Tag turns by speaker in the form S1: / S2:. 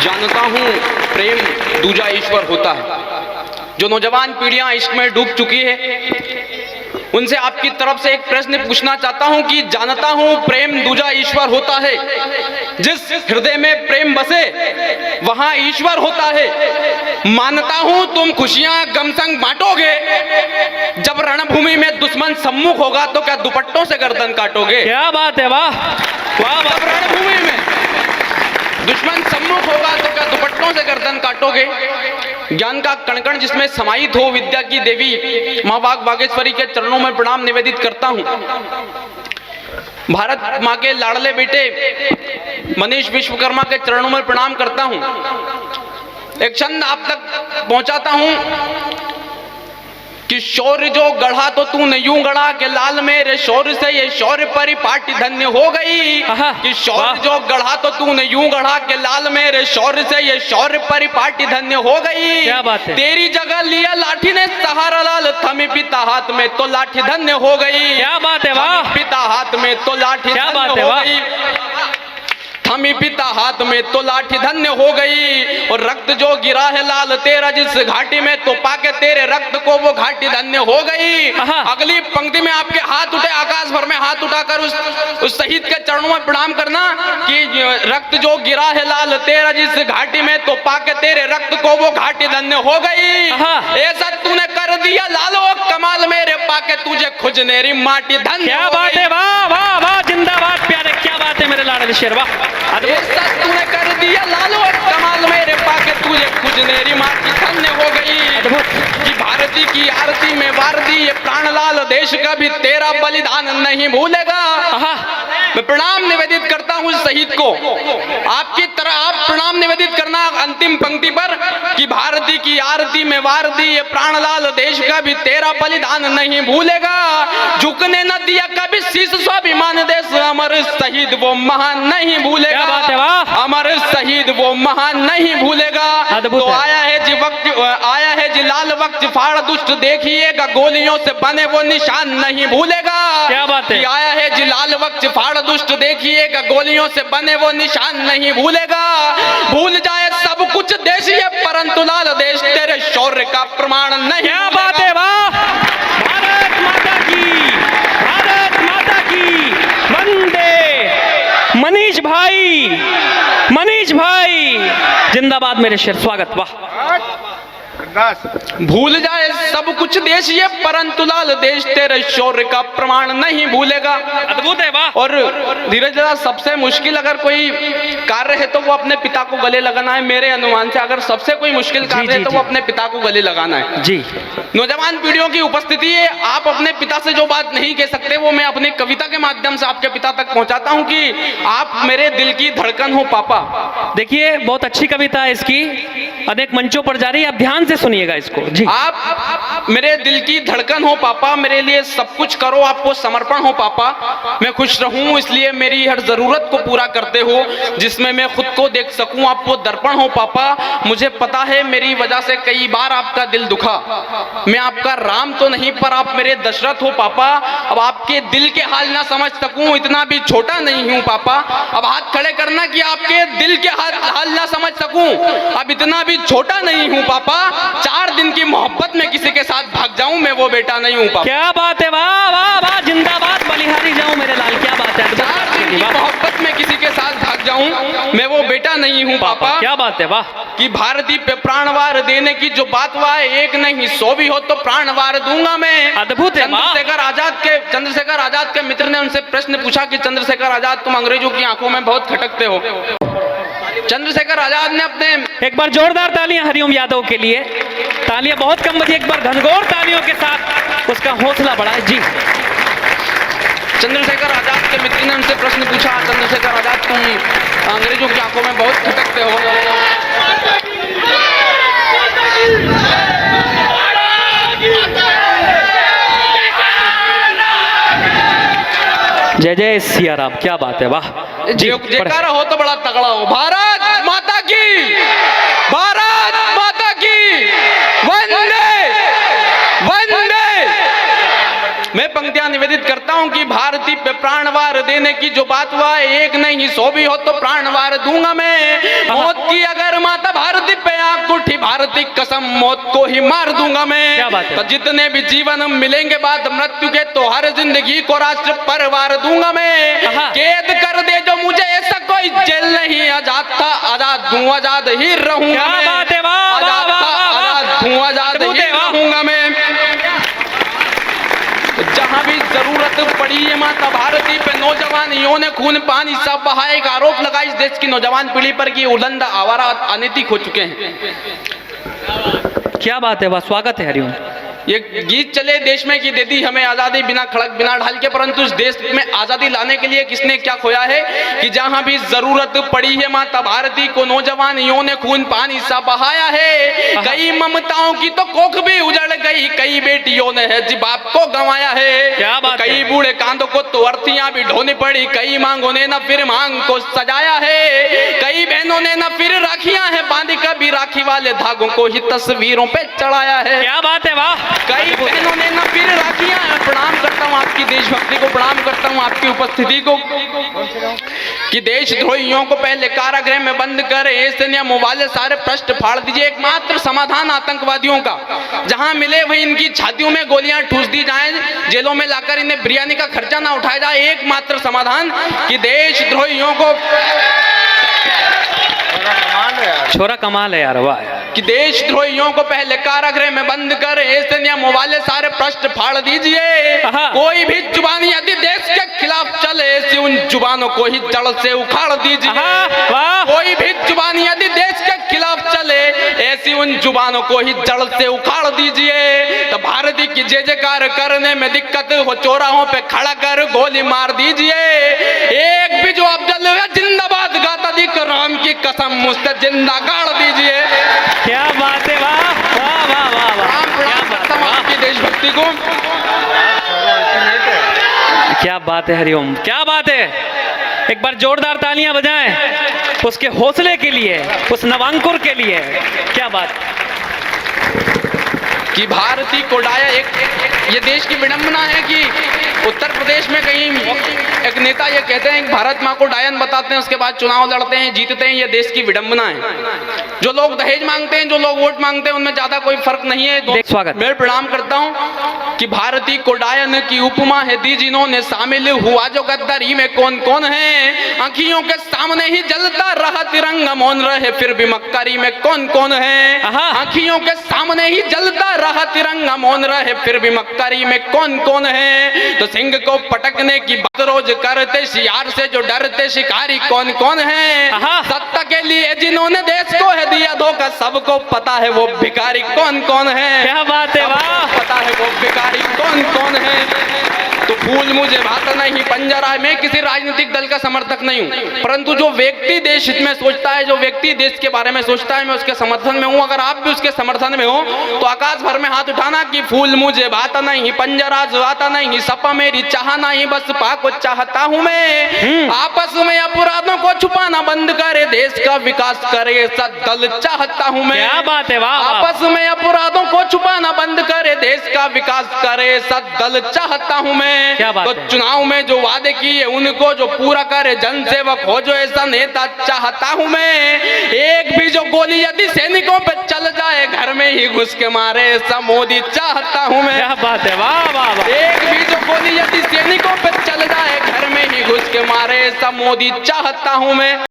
S1: जानता हूँ प्रेम दूजा ईश्वर होता है। जो नौजवान पीढ़ियां इश्क में डूब चुकी है उनसे आपकी तरफ से एक प्रश्न पूछना चाहता हूं कि जानता हूं प्रेम दूजा ईश्वर होता है। जिस हृदय में प्रेम बसे वहां ईश्वर होता है। मानता हूं तुम खुशियां गम संग बांटोगे। जब रणभूमि में दुश्मन सम्मुख होगा तो क्या दुपट्टों से गर्दन काटोगे?
S2: क्या बात है, वाह वाह।
S1: जब रणभूमि में दुश्मन सम्मुख होगा तो क्या दुपट्टों से गर्दन काटोगे? ज्ञान का कण-कण जिसमें समाहित हो विद्या की देवी मां वाग बागेश्वरी के चरणों में प्रणाम निवेदित करता हूं। भारत मां के लाडले बेटे मनीष विश्वकर्मा के चरणों में प्रणाम करता हूं। एक छंद आप तक पहुंचाता हूं कि शौर्य जो गढ़ा तो तूने यूं गढ़ा के लाल मेरे शौर्य से ये शौर्य परिपाटी धन्य हो गई। कि शौर्य जो गढ़ा तो तूने यूं गढ़ा के लाल मेरे शौर्य से ये शौर्य परिपाटी धन्य हो गई।
S2: क्या बात है।
S1: तेरी जगह लिया लाठी ने सहारा लाल थमी पिता हाथ में तो लाठी धन्य हो गई।
S2: क्या बात है, वाह।
S1: पिता हाथ में तो लाठी
S2: क्या
S1: धन्य
S2: बात है,
S1: हो
S2: वाह।
S1: गई। थमी पिता हाथ में तो लाठी धन्य हो गई। और रक्त जो गिरा है लाल तेरा जिस घाटी में तो पाके तेरे रक्त को वो घाटी धन्य हो गई। अगली पंक्ति में आपके हाथ उठे आकाश भर में हाथ उठाकर उस शहीद के चरणों में प्रणाम करना कि रक्त जो गिरा है लाल तेरा जिस घाटी में तो पाके तेरे रक्त को वो घाटी धन्य हो गई। ऐसा तूने कर दिया लालो कमाल मेरे पाके तुझे खुजनेरी माटी धन्य।
S2: क्या बात है, वाह वाह वाह, जिंदाबाद प्यारे। क्या बात है मेरे लाडले शेर, वाह।
S1: ऐसा तूने कर दिया लालो कमाल मेरे पाके तुझे खुजनेरी माटी धन्य हो गई। कि भारती की आरती में वारदी ये प्राणलाल देश का भी तेरा बलिदान नहीं भूलेगा। मैं प्रणाम निवेदित करता हूँ शहीद को। आपकी तरह आप प्रणाम निवेदित करना अंतिम पंक्ति पर कि भारती की आरती में वारदी ये प्राणलाल देश का भी तेरा बलिदान नहीं भूलेगा। झुकने न दिया कभी शीश स्वाभिमान देश अमर शहीद वो महान नहीं भूलेगा।
S2: क्या बात है, वाह।
S1: अमर शहीद वो महान नहीं भूलेगा। तो आया है जी वक्त, आया है जी लाल वक्त फाड़ दुष्ट देखिएगा गोलियों से बने वो निशान नहीं भूलेगा।
S2: क्या बात है।
S1: आया है जी लाल वक्त फाड़ दुष्ट देखिएगा गोलियों से बने वो निशान नहीं भूलेगा। भूल जाए सब कुछ देश ये परंतु लाल देश तेरे शौर्य का प्रमाण नहीं।
S2: क्या बात है, वाह। भारत माता की, भारत माता की वंदे। मनीष भाई, मनीष भाई जिंदाबाद मेरे शेर, स्वागत, वाह।
S1: भूल जाए सब कुछ देश ये परंतु लाल देश तेरे शौर्य का प्रमाण नहीं भूलेगा।
S2: अद्भुत है, वाह।
S1: और धीरज दादा सबसे मुश्किल अगर कोई कार्य है तो वो अपने पिता को गले लगाना है। मेरे अनुमान से अगर सबसे कोई मुश्किल कार्य है तो वो अपने पिता को गले लगाना है।
S2: जी।
S1: नौजवान पीढ़ियों की उपस्थिति है, आप अपने पिता से जो बात नहीं कह सकते वो मैं अपनी कविता के माध्यम से आपके पिता तक पहुंचाता हूं कि आप मेरे दिल की धड़कन हो पापा।
S2: देखिए बहुत अच्छी कविता है इसकी, अनेक मंचों पर जारी है, आप ध्यान से सुनिएगा इसको। जी।
S1: आप मेरे दिल की धड़कन हो पापा, मेरे लिए सब कुछ करो, आपको समर्पण हो पापा। मैं खुश रहूं इसलिए मेरी हर जरूरत को पूरा करते हो, जिसमें मैं खुद को देख सकूं आपको दर्पण हो पापा। मुझे पता है मेरी वजह से कई बार आपका दिल दुखा। मैं आपका राम तो नहीं पर आप मेरे दशरथ हो पापा। अब आपके दिल के हाल ना समझ सकूं इतना भी छोटा नहीं हूं पापा। अब हाथ खड़े करना कि आपके दिल के हाल ना समझ सकूं अब इतना भी छोटा नहीं हूं पापा। 4 दिन की मोहब्बत में किसी के साथ भाग जाऊं मैं वो बेटा नहीं हूं पापा।
S2: क्या बात है, वाह वाह वाह, जिंदाबाद बलिहारी जाऊं मेरे लाल। क्या बात है,
S1: 4 दिन की मोहब्बत में किसी के साथ भाग जाऊं मैं वो बेटा नहीं हूं पापा।
S2: क्या बात है, वाह।
S1: कि भारती पे प्राणवार देने की जो बात हुआ है, एक नहीं 100 भी हो तो प्राणवार दूंगा मैं।
S2: अद्भुत है,
S1: चंद्रशेखर आजाद के मित्र ने उनसे प्रश्न पूछा कि चंद्रशेखर आजाद तुम अंग्रेजों की आंखों में बहुत खटकते हो। चंद्रशेखर आजाद ने अपने,
S2: एक बार जोरदार तालियां हरिओम यादव के लिए। तालियां बहुत कम बजी, एक बार घनघोर तालियों के साथ उसका हौसला बढ़ाए। जी।
S1: चंद्रशेखर आजाद के मित्र ने उनसे प्रश्न पूछा, चंद्रशेखर आजाद तुम अंग्रेजों की आंखों में बहुत खटकते हो।
S2: जय जय सिया राम। क्या बात है, वाह।
S1: जयकारा हो तो बड़ा तगड़ा हो। भारत माता की, भारत माता की वंदे वंदे। मैं पंक्तियां निवेदित करता हूं कि भारती पे प्राणवार देने की जो बात हुआ है, एक नहीं 100 भी हो तो प्राणवार दूंगा मैं। मौत की अगर माता भारती पे आंख उठी, भारती कसम मौत को ही मार दूंगा मैं।
S2: क्या बात है?
S1: तो जितने भी जीवन मिलेंगे बाद मृत्यु के, तो हर जिंदगी को राष्ट्र परवार दूंगा मैं।
S2: आहा।
S1: कैद कर दे जो मुझे, ऐसा कोई जेल नहीं, आजाद था आजाद दूं, आजाद ही रहूंगा
S2: क्या
S1: मैं।
S2: बात है, वाह, वाह,
S1: आजाद था
S2: वाह, वाह,
S1: आजाद दूं, आजाद
S2: अद्भुत
S1: ही
S2: है, वाह।
S1: रहूंगा मैं। जहां भी जरूरत पड़ी है माता भारती पे, नौजवानियों ने खून पानी सब बहाए। एक आरोप लगा इस देश की नौजवान पीढ़ी पर कि उलंदा आवारा अनैतिक हो चुके हैं।
S2: क्या बात है, वाह, स्वागत है हरिओम।
S1: ये गीत चले देश में कि दे दी हमें आजादी बिना खड़क बिना ढाल के, परंतु इस देश में आजादी लाने के लिए किसने क्या खोया है कि जहां भी जरूरत पड़ी है माता भारती को, नौजवानियों ने खून पानी सा बहाया है। कई ममताओं की तो कोख भी उजड़ गई, कई बेटियों ने है जी बाप को गंवाया है।
S2: क्या बात है?
S1: कई बूढ़े कांधों को तो अर्थियां भी ढोनी पड़ी, कई मांगों ने न फिर मांग को सजाया है। कई बहनों ने न फिर राखियां है बांधी, कभी राखी वाले धागों को ही तस्वीरों पे चढ़ाया है।
S2: क्या बात है, वाह।
S1: कई बहनों ने ना फिर राखियां हैं। प्रणाम करता हूं आपकी देशभक्ति को, प्रणाम करता हूं आपकी उपस्थिति को कि देशद्रोहियों को पहले कारागृह में बंद कर ऐसे नियम वाले सारे प्रश्न फाड़ दीजिए। एकमात्र समाधान आतंकवादियों का, जहां मिले वही इनकी छातियों में गोलियां ठूस दी जाएं, जेलों में लाकर इन्हें बिरयानी का खर्चा ना उठाया जाए। एकमात्र समाधान कि देशद्रोहियों को,
S2: छोरा कमाल है यार, वाह।
S1: कि देशद्रोहियों को पहले कारागृह में बंद कर ऐसे नियम वाले सारे प्रश्न फाड़ दीजिए।
S2: आहा।
S1: कोई भी जुबान यदि देश के खिलाफ चले, ऐसी उन जुबानों को ही जड़ से उखाड़ दीजिए।
S2: आहा, वाह।
S1: कोई भी जुबान यदि देश के खिलाफ चले, ऐसी उन जुबानों को ही जड़ से उखाड़ दीजिए। तो भारती की जय जयकार करने में दिक्कत हो, चौराहों पे खड़ा कर गोली मार दीजिए। एक भी जो अफजल जिंदाबाद गाता दिख, राम की कसम मुझसे जिंदा गाड़ दीजिए।
S2: क्या बात है, वाह, वाह, वाह, वाह, वाह।
S1: राम प्रणाम करता हूं आपकी देशभक्ति को।
S2: क्या बात है हरिओम, क्या बात है। एक बार जोरदार तालियां बजाएं उसके हौसले के लिए, उस नवांकुर के लिए। क्या बात
S1: कि भारती कोडाया ये देश की विडंबना है कि उत्तर प्रदेश में कहीं एक नेता ये कहते हैं कि भारत माँ को डायन बताते हैं, उसके बाद चुनाव लड़ते हैं, जीतते हैं। ये देश की विडंबना है। जो लोग दहेज मांगते हैं, जो लोग वोट मांगते हैं, उनमें ज्यादा कोई फर्क नहीं है।
S2: स्वागत।
S1: मैं प्रणाम करता हूं कि भारती को डायन की उपमा है दी जिन्होंने, शामिल हुआ जो गद्दारी में कौन कौन है। आंखियों के सामने ही जलता रहा तिरंगा, मौन रहे फिर भी मक्कारी में कौन कौन है।
S2: आहा।
S1: आंखियों के सामने ही जलता रहा तिरंगा, मौन रहे फिर भी मक्कारी में कौन कौन है। तो सिंह को पटकने की बात रोज करते, शियार से जो डरते शिकारी कौन कौन है।
S2: आहा।
S1: सत्ता के लिए जिन्होंने देश को है दिया धोखा, सबको पता है वो भिखारी कौन कौन है।
S2: क्या बात है, वाह।
S1: पता है वो भिखारी कौन कौन है। तो फूल मुझे भाता नहीं पंजरा है। मैं किसी राजनीतिक दल का समर्थक नहीं हूं, परंतु जो व्यक्ति देश हित में सोचता है, जो व्यक्ति देश के बारे में सोचता है, मैं उसके समर्थन में हूं। अगर आप भी उसके समर्थन में हो तो आकाश भर में हाथ उठाना कि फूल मुझे भाता नहीं, पंजरा जुआता नहीं, सपा मेरी चाह नहीं, बस पा को चाहता हूं मैं। आपस में अपराधों को छुपाना बंद करे, देश का विकास करे, ऐसा दल चाहता हूं मैं।
S2: क्या बात है, वाह, वाह।
S1: आपस में अपराधों को छुपाना बंद करे, देश का विकास करे, ऐसा दल चाहता हूं मैं।
S2: क्या बात
S1: तो
S2: है।
S1: चुनाव में जो वादे किए उनको जो पूरा करे, जनसेवक हो जो ऐसा नेता चाहता हूं मैं। एक भी जो गोली यदि सैनिकों पे चल जाए, घर में ही घुस के मारे, ऐसा मोदी चाहता हूं मैं।
S2: क्या बात है, वाह, वाह, वाह।
S1: एक भी जो गोली यदि सैनिकों पे चल जाए, घर में ही घुस के मारे, ऐसा मोदी चाहता हूं मैं।